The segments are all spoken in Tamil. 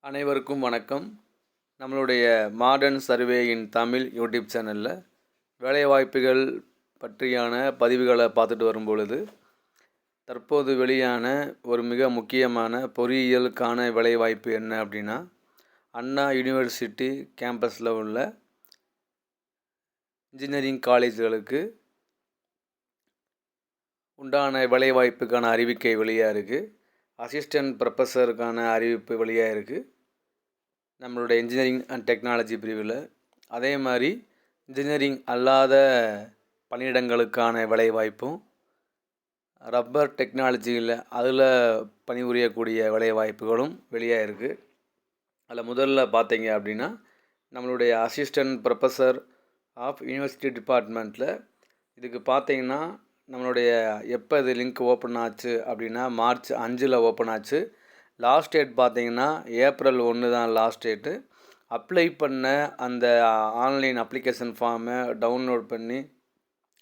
அனைவருக்கும் வணக்கம். நம்மளுடைய மாடர்ன் சர்வே இன் தமிழ் யூடியூப் சேனலில் வேலைவாய்ப்புகள் பற்றியான பதிவுகளை பார்த்துட்டு வரும் பொழுது, தற்போது வெளியான ஒரு மிக முக்கியமான பொறியியலுக்கான வேலைவாய்ப்பு என்ன அப்படின்னா, அண்ணா யூனிவர்சிட்டி கேம்பஸில் உள்ள இன்ஜினியரிங் காலேஜ்களுக்கு உண்டான வேலைவாய்ப்புக்கான அறிவிக்கை வெளியாக இருக்குது. அசிஸ்டன்ட் ப்ரொஃபஸருக்கான அறிவிப்பு வெளியாக இருக்குது நம்மளுடைய இன்ஜினியரிங் அண்ட் டெக்னாலஜி பிரிவில். அதே மாதிரி இன்ஜினியரிங் அல்லாத பணியிடங்களுக்கான வேலைவாய்ப்பும், ரப்பர் டெக்னாலஜியில் அதில் பணிபுரியக்கூடிய வேலைவாய்ப்புகளும் வெளியாக இருக்குது. அதில் முதல்ல பார்த்தீங்க அப்படின்னா, நம்மளுடைய அசிஸ்டன்ட் ப்ரொஃபஸர் ஆஃப் யூனிவர்சிட்டி டிபார்ட்மெண்ட்டில் இதுக்கு பார்த்தீங்கன்னா, நம்மளுடைய எப்போ இது லிங்க் ஓப்பன் ஆச்சு அப்படின்னா மார்ச் 5 ஓப்பன் ஆச்சு. லாஸ்ட் டேட் பார்த்தீங்கன்னா ஏப்ரல் 1 தான் லாஸ்ட் டேட்டு. அப்ளை பண்ண அந்த ஆன்லைன் அப்ளிகேஷன் ஃபார்மை டவுன்லோட் பண்ணி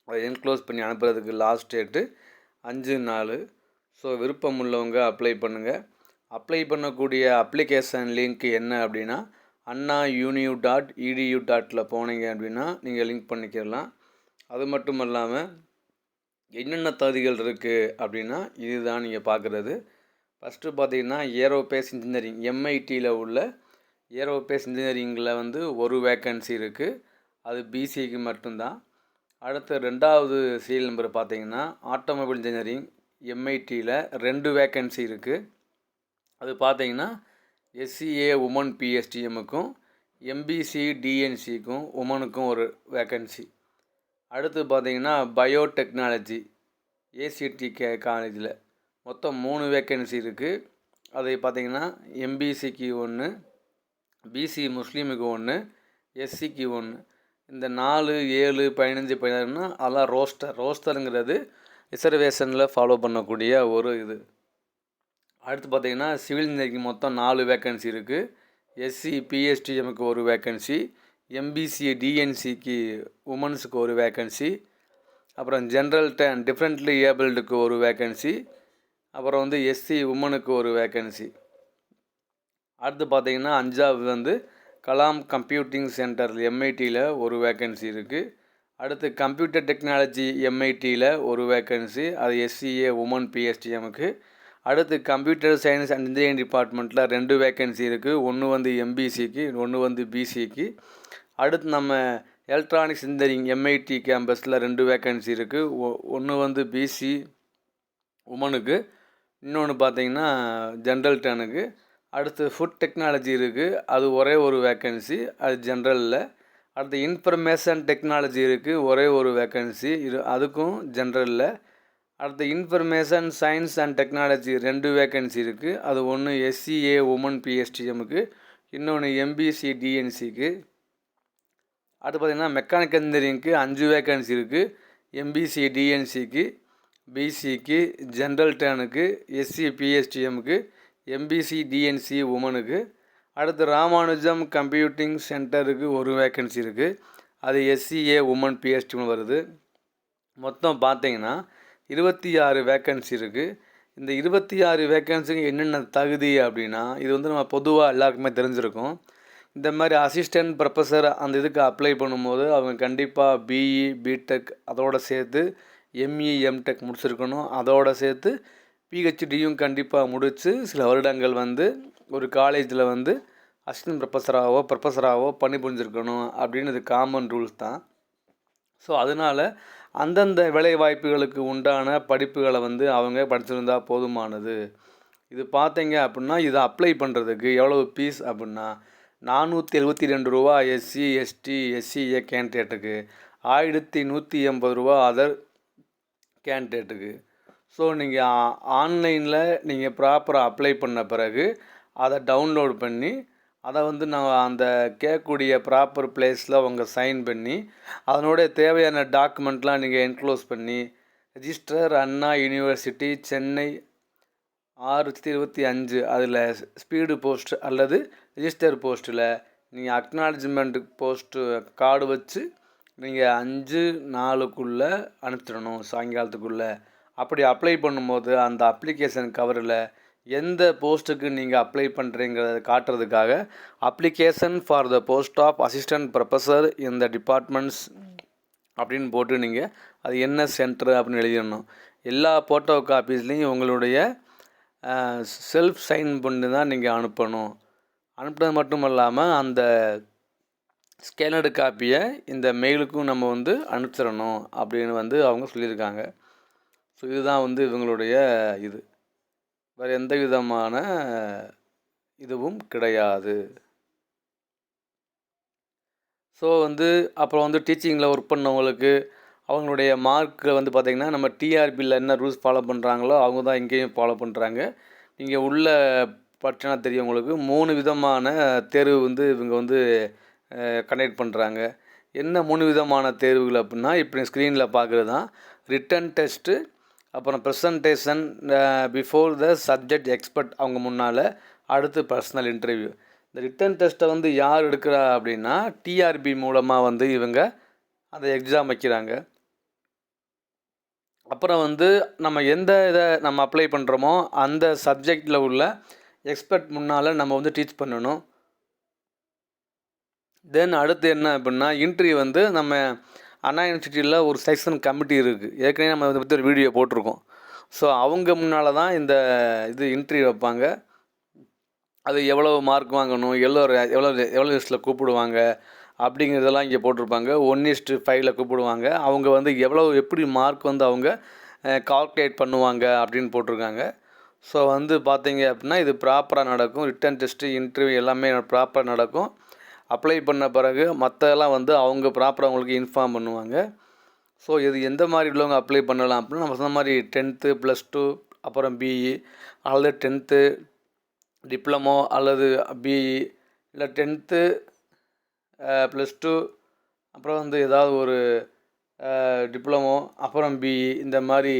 அதை என்க்ளோஸ் பண்ணி அனுப்புறதுக்கு லாஸ்ட் டேட்டு 5/4. ஸோ விருப்பம் உள்ளவங்க அப்ளை பண்ணுங்கள். அப்ளை பண்ணக்கூடிய அப்ளிகேஷன் லிங்க் என்ன அப்படின்னா, annauniu.edu.ல் போனீங்க அப்படின்னா நீங்கள் லிங்க் பண்ணிக்கலாம். அது மட்டும் இல்லாமல் என்னென்ன தகுதிகள் இருக்குது அப்படின்னா இதுதான் நீங்கள் பார்க்குறது. ஃபஸ்ட்டு பார்த்தீங்கன்னா ஏரோபேஸ் இன்ஜினியரிங் எம்ஐடியில் உள்ள ஏரோபேஸ் இன்ஜினியரிங்கில் ஒரு வேக்கன்சி இருக்குது. அது பிசிக்கு மட்டும்தான். அடுத்து 2வது சீரியல் நம்பர் பார்த்தீங்கன்னா ஆட்டோமொபைல் இன்ஜினியரிங் எம்ஐடியில் 2 வேக்கன்சி இருக்குது. அது பார்த்தீங்கன்னா எஸ்சிஏ உமன் பிஎஸ்டிஎம்முக்கும் எம்பிசி டிஎன்சிக்கும் உமனுக்கும் ஒரு வேக்கன்சி. அடுத்து பார்த்தீங்கன்னா பயோடெக்னாலஜி ஏசிடி காலேஜில் மொத்தம் 3 வேக்கன்சி இருக்குது. அது பார்த்திங்கன்னா எம்பிசிக்கு 1, பிசி முஸ்லீமுக்கு 1, எஸ்சிக்கு 1. இந்த 4, 7, 15, 16னா அதெல்லாம் ரோஸ்டருங்கிறது ரிசர்வேஷனில் ஃபாலோ பண்ணக்கூடிய ஒரு இது. அடுத்து பார்த்திங்கன்னா சிவில் இன்ஜினியரிங் மொத்தம் 4 வேக்கன்சி இருக்குது. எஸ்சி பிஎஸ்டிஎம்முக்கு ஒரு வேக்கன்சி, எம்பிசி டிஎன்சிக்கு உமன்ஸுக்கு ஒரு வேக்கன்சி, அப்புறம் ஜென்ரல் அண்ட் டிஃப்ரெண்ட்லி ஏபிள்டுக்கு ஒரு வேக்கன்சி, அப்புறம் எஸ்சி உமனுக்கு ஒரு வேக்கன்சி. அடுத்து பார்த்திங்கன்னா 5வது கலாம் கம்ப்யூட்டிங் சென்டர் எம்ஐடியில் ஒரு வேக்கன்சி இருக்குது. அடுத்து கம்ப்யூட்டர் டெக்னாலஜி எம்ஐடியில் ஒரு வேக்கன்சி, அது எஸ்சிஏ உமன் பிஎஸ்டிஎம்முக்கு. அடுத்து கம்ப்யூட்டர் சயின்ஸ் அண்ட் இன்ஜினியரிங் டிபார்ட்மெண்ட்டில் 2 வேக்கன்சி இருக்குது. ஒன்று எம்பிசிக்கு, ஒன்று பிசிக்கு. அடுத்து நம்ம எலக்ட்ரானிக்ஸ் இன்ஜினியரிங் எம்ஐடி கேம்பஸில் 2 வேக்கன்சி இருக்குது. ஒன்று பிசி உமனுக்கு, இன்னொன்று பார்த்தீங்கன்னா ஜென்ரல் டேனுக்கு. அடுத்து ஃபுட் டெக்னாலஜி இருக்குது, அது ஒரே ஒரு வேக்கன்சி, அது ஜென்ரலில். அடுத்து இன்ஃபர்மேஷன் டெக்னாலஜி இருக்குது, ஒரே ஒரு வேக்கன்சி, அதுக்கும் ஜென்ரலில். அடுத்து information science and technology 2 vacancy இருக்குது. அது ஒன்று எஸ்சிஏ உமன் பிஎஸ்டிஎம்முக்கு, இன்னொன்று எம்பிசி டிஎன்சிக்கு. அடுத்து பார்த்திங்கன்னா மெக்கானிக்கல் இன்ஜினியரிங்க்கு 5 வேக்கன்சி இருக்குது. எம்பிசி டிஎன்சிக்கு, பிசிக்கு, ஜென்ரல் டேனுக்கு, எஸ்சி பிஎஸ்டிஎம்முக்கு, எம்பிசி டிஎன்சி உமனுக்கு. அடுத்து ராமானுஜம் கம்ப்யூட்டிங் சென்டருக்கு ஒரு வேக்கன்சி இருக்குது. அது எஸ்சிஏ உமன் பிஎஸ்டிஎம் வருது. மொத்தம் பார்த்தீங்கன்னா 26 வேக்கன்சி இருக்குது. இந்த 26 வேக்கன்சிக்கு என்னென்ன தகுதி அப்படின்னா, இது நம்ம பொதுவாக எல்லாருக்குமே தெரிஞ்சிருக்கும். இந்த மாதிரி அசிஸ்டன்ட் ப்ரொஃபஸர் அந்த இதுக்கு அப்ளை பண்ணும்போது அவங்க கண்டிப்பாக பிஇ பிடெக் அதோடு சேர்த்து எம்இ எம்டெக் முடிச்சிருக்கணும். அதோடு சேர்த்து பிஹெச்டியும் கண்டிப்பாக முடித்து சில வருடங்கள் ஒரு காலேஜில் அசிஸ்டன்ட் ப்ரொஃபஸராகவோ பணிபுரிஞ்சிருக்கணும் அப்படின்னு இது காமன் ரூல்ஸ் தான். ஸோ அதனால் அந்தந்த வேலைவாய்ப்புகளுக்கு உண்டான படிப்புகளை அவங்க படிச்சிருந்தா போதுமானது. இது பார்த்தீங்க அப்படின்னா இதை அப்ளை பண்ணுறதுக்கு எவ்வளவு ஃபீஸ் அப்படின்னா ரூபா 472 எஸ்சி எஸ்டி எஸ்சிஏ கேண்டிடேட்டுக்கு, 1180 அதர் கேண்டிடேட்டுக்கு. ஸோ நீங்கள் ஆன்லைனில் நீங்கள் ப்ராப்பராக அப்ளை பண்ண பிறகு அதை டவுன்லோட் பண்ணி அதை நான் அந்த கேட்கக்கூடிய ப்ராப்பர் பிளேஸில் அவங்க சைன் பண்ணி அதனுடைய தேவையான டாக்குமெண்ட்லாம் நீங்கள் என்க்ளோஸ் பண்ணி ரெஜிஸ்டர் அண்ணா யூனிவர்சிட்டி சென்னை 625 அதில் ஸ்பீடு போஸ்ட் அல்லது ரெஜிஸ்டர் போஸ்ட்டில் நீங்கள் அக்னாலஜ்மெண்ட் போஸ்ட்டு கார்டு வச்சு நீங்கள் 5/4க்குள்ளே அனுப்பிச்சிடணும், சாயங்காலத்துக்குள்ளே. அப்படி அப்ளை பண்ணும்போது அந்த அப்ளிகேஷன் கவரில் எந்த போஸ்ட்டுக்கு நீங்கள் அப்ளை பண்ணுறீங்கிறத காட்டுறதுக்காக application for the post of assistant professor இந்த டிபார்ட்மெண்ட்ஸ் அப்படின்னு போட்டு நீங்கள் அது என்ன சென்டர் அப்படின்னு எழுதிடணும். எல்லா ஃபோட்டோ காப்பீஸ்லேயும் உங்களுடைய செல்ஃப் சைன் பண்ணி தான் நீங்கள் அனுப்பணும். அனுப்புனது மட்டும் இல்லாமல் அந்த ஸ்கேனடு காப்பியை இந்த மெயிலுக்கும் நம்ம வந்து அனுப்பிச்சிடணும் அப்படின்னு வந்து அவங்க சொல்லியிருக்காங்க. ஸோ இதுதான் வந்து இவங்களுடைய இது. வேறு எந்த விதமான இதுவும் கிடையாது. ஸோ வந்து அப்புறம் வந்து டீச்சிங்கில் ஒர்க் பண்ணவங்களுக்கு அவங்களுடைய மார்க்கில் வந்து பார்த்திங்கன்னா நம்ம டிஆர்பியில் என்ன ரூல்ஸ் ஃபாலோ பண்ணுறாங்களோ அவங்க தான் இங்கேயும் ஃபாலோ பண்ணுறாங்க. நீங்கள் உள்ள படிச்சனா தெரியும் உங்களுக்கு 3 விதமான தேர்வு வந்து இவங்க வந்து கண்டக்ட் பண்ணுறாங்க. என்ன 3 விதமான தேர்வுகள் அப்படின்னா இப்போ ஸ்க்ரீனில் பார்க்குறது தான். ரிட்டன் டெஸ்ட்டு, அப்புறம் presentation before the subject expert அவங்க முன்னால், அடுத்து பர்சனல் இன்டர்வியூ. இந்த ரிட்டன் டெஸ்ட்டை வந்து யார் எடுக்கிறா அப்படின்னா டிஆர்பி மூலமாக வந்து இவங்க அந்த எக்ஸாம் வைக்கிறாங்க. அப்புறம் வந்து நம்ம எந்த இதை நம்ம அப்ளை பண்ணுறோமோ அந்த சப்ஜெக்டில் உள்ள எக்ஸ்பர்ட் முன்னால் நம்ம வந்து டீச் பண்ணணும். தென் அடுத்து என்ன அப்படின்னா இன்டர்வியூ வந்து நம்ம அண்ணா யூனிவர்சிட்டியில் ஒரு செலெக்ஷன் கமிட்டி இருக்குது. ஏற்கனவே நம்ம இதை பற்றி ஒரு வீடியோ போட்டிருக்கோம். ஸோ அவங்க முன்னால் தான் இந்த இது இன்டர்வியூ வைப்பாங்க. அது எவ்வளோ மார்க் வாங்கணும், எவ்வளோ லிஸ்ட்டில் கூப்பிடுவாங்க அப்படிங்கிறதெல்லாம் இங்கே போட்டிருப்பாங்க. 1:5 கூப்பிடுவாங்க. அவங்க வந்து எப்படி மார்க் வந்து அவங்க கால்குலேட் பண்ணுவாங்க அப்படின்னு போட்டிருக்காங்க. ஸோ வந்து பார்த்தீங்க அப்படின்னா இது ப்ராப்பராக நடக்கும். ரிட்டன் டெஸ்ட்டு, இன்டர்வியூ எல்லாமே ப்ராப்பராக நடக்கும். அப்ளை பண்ண பிறகு மற்றெல்லாம் வந்து அவங்க ப்ராப்பராக அவங்களுக்கு இன்ஃபார்ம் பண்ணுவாங்க. ஸோ இது எந்த மாதிரி உள்ளவங்க அப்ளை பண்ணலாம் அப்படின்னா நம்ம சொன்ன மாதிரி 10th +2 அப்புறம் பிஇ அல்லது 10th டிப்ளமோ அல்லது பிஇ இல்லை 10th +2 அப்புறம் வந்து ஏதாவது ஒரு டிப்ளமோ அப்புறம் பிஇ இந்த மாதிரி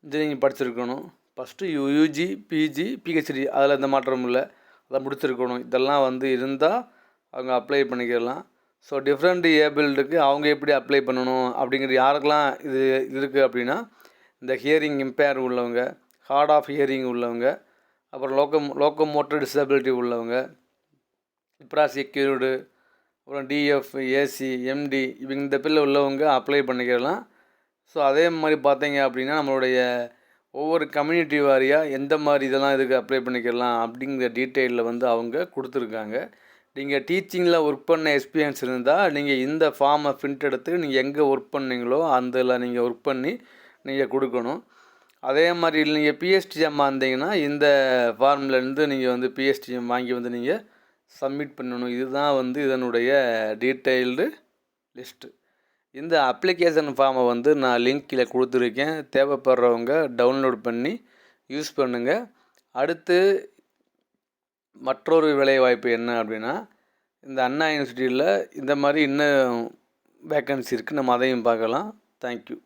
இன்ஜினியரிங் படிச்சிருக்கணும். ஃபஸ்ட்டு யூஜி, பிஜி, பிஹெச்டி அதில் எந்த மாற்றமும் இல்லை, அதை முடிச்சிருக்கணும். இதெல்லாம் வந்து இருந்தால் அவங்க அப்ளை பண்ணிக்கலாம். ஸோ டிஃப்ரெண்ட் ஏபிள்டுக்கு அவங்க எப்படி அப்ளை பண்ணணும் அப்படிங்கிறது யாருக்கெல்லாம் இது இருக்குது அப்படின்னா இந்த ஹியரிங் இம்பேர் உள்ளவங்க, ஹார்ட் ஆஃப் ஹியரிங் உள்ளவங்க, அப்புறம் லோக்கோமோட்டர் டிசபிலிட்டி உள்ளவங்க, செக்யூர்டு, அப்புறம் டிஎஃப், ஏசி, எம்டி இவங்க இந்த பேரில் உள்ளவங்க அப்ளை பண்ணிக்கலாம். ஸோ அதே மாதிரி பார்த்தீங்க அப்படின்னா நம்மளுடைய ஒவ்வொரு கம்யூனிட்டி வாரியாக எந்த மாதிரி இதெல்லாம் இதுக்கு அப்ளை பண்ணிக்கலாம் அப்படிங்கிற டீட்டெயிலில் வந்து அவங்க கொடுத்துருக்காங்க. நீங்கள் டீச்சிங்கில் ஒர்க் பண்ண எக்ஸ்பீரியன்ஸ் இருந்தால் நீங்கள் இந்த ஃபார்மை பிரிண்ட் எடுத்து நீங்கள் எங்கே ஒர்க் பண்ணீங்களோ அதில் நீங்கள் ஒர்க் பண்ணி நீங்கள் கொடுக்கணும். அதே மாதிரி நீங்கள் பிஎஸ்டிஎம் இருந்தீங்கன்னா இந்த ஃபார்ம்லேருந்து நீங்கள் வந்து பிஎஸ்டிஎம் வாங்கி வந்து நீங்கள் சப்மிட் பண்ணணும். இதுதான் வந்து இதனுடைய டீட்டெயில்டு லிஸ்ட்டு. இந்த அப்ளிகேஷன் ஃபார்மை வந்து நான் லிங்க் கீழே கொடுத்துருக்கேன். தேவைப்படுறவங்க டவுன்லோட் பண்ணி யூஸ் பண்ணுங்கள். அடுத்து மற்றொரு வேலைவாய்ப்பு என்ன அப்படின்னா இந்த அண்ணா யூனிவர்சிட்டியில் இந்த மாதிரி இன்னும் வேக்கன்சி இருக்குது. நம்ம அதையும் பார்க்கலாம். தேங்க்யூ.